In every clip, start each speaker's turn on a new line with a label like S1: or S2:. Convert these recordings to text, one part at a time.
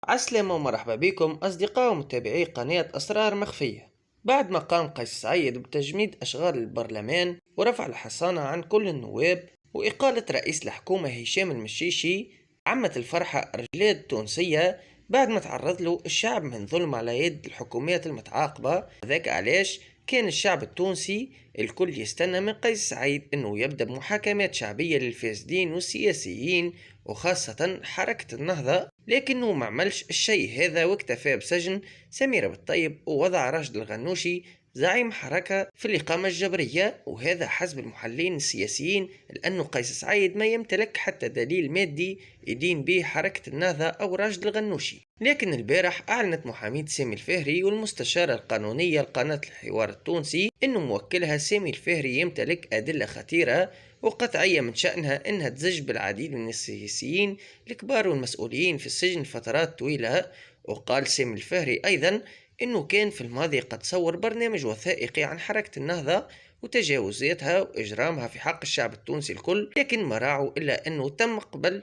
S1: عسلامة ومرحبا بكم أصدقاء ومتابعي قناة أسرار مخفية. بعد ما قام قيس سعيد بتجميد أشغال البرلمان ورفع الحصانة عن كل النواب وإقالة رئيس الحكومة هشام المشيشي، عمت الفرحة الرجلات التونسية بعد ما تعرض له الشعب من ظلم على يد الحكومات المتعاقبة. ذاك علاش كان الشعب التونسي الكل يستنى من قيس سعيد أنه يبدأ بمحاكمات شعبية للفاسدين والسياسيين وخاصة حركة النهضة، لكنه ما عملش الشيء هذا واكتفى بسجن سميرة بالطيب ووضع راشد الغنوشي زعيم حركة في الإقامة الجبرية، وهذا حسب المحللين السياسيين لأنه قيس سعيد ما يمتلك حتى دليل مادي يدين به حركة النهضة أو راشد الغنوشي. لكن البارح أعلنت محامية سامي الفهري والمستشارة القانونية لقناة الحوار التونسي أنه موكلها سامي الفهري يمتلك أدلة خطيرة وقطعية من شأنها أنها تزج بالعديد من السياسيين الكبار والمسؤولين في السجن فترات طويلة. وقال سامي الفهري أيضا أنه كان في الماضي قد صور برنامج وثائقي عن حركة النهضة وتجاوزاتها وإجرامها في حق الشعب التونسي الكل، لكن ما راعوا إلا أنه تم قبل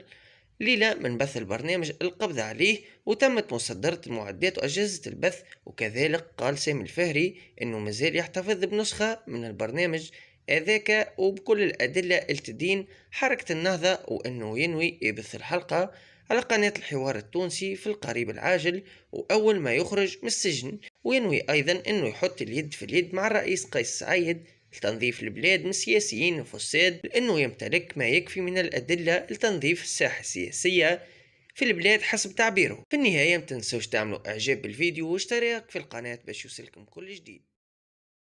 S1: ليلة من بث البرنامج القبض عليه وتمت مصادرة المعدات وأجهزة البث. وكذلك قال سامي الفهري أنه مازال يحتفظ بنسخة من البرنامج هذاك وبكل الأدلة التدين حركة النهضة، وأنه ينوي يبث الحلقة على قناة الحوار التونسي في القريب العاجل وأول ما يخرج من السجن. وينوي أيضا أنه يحط اليد في اليد مع الرئيس قيس سعيد لتنظيف البلاد من سياسيين وفساد، لأنه يمتلك ما يكفي من الأدلة لتنظيف الساحة السياسية في البلاد حسب تعبيره. في النهاية متنسوش تعملوا إعجاب بالفيديو واشتراك في القناة باش يوصلكم كل جديد.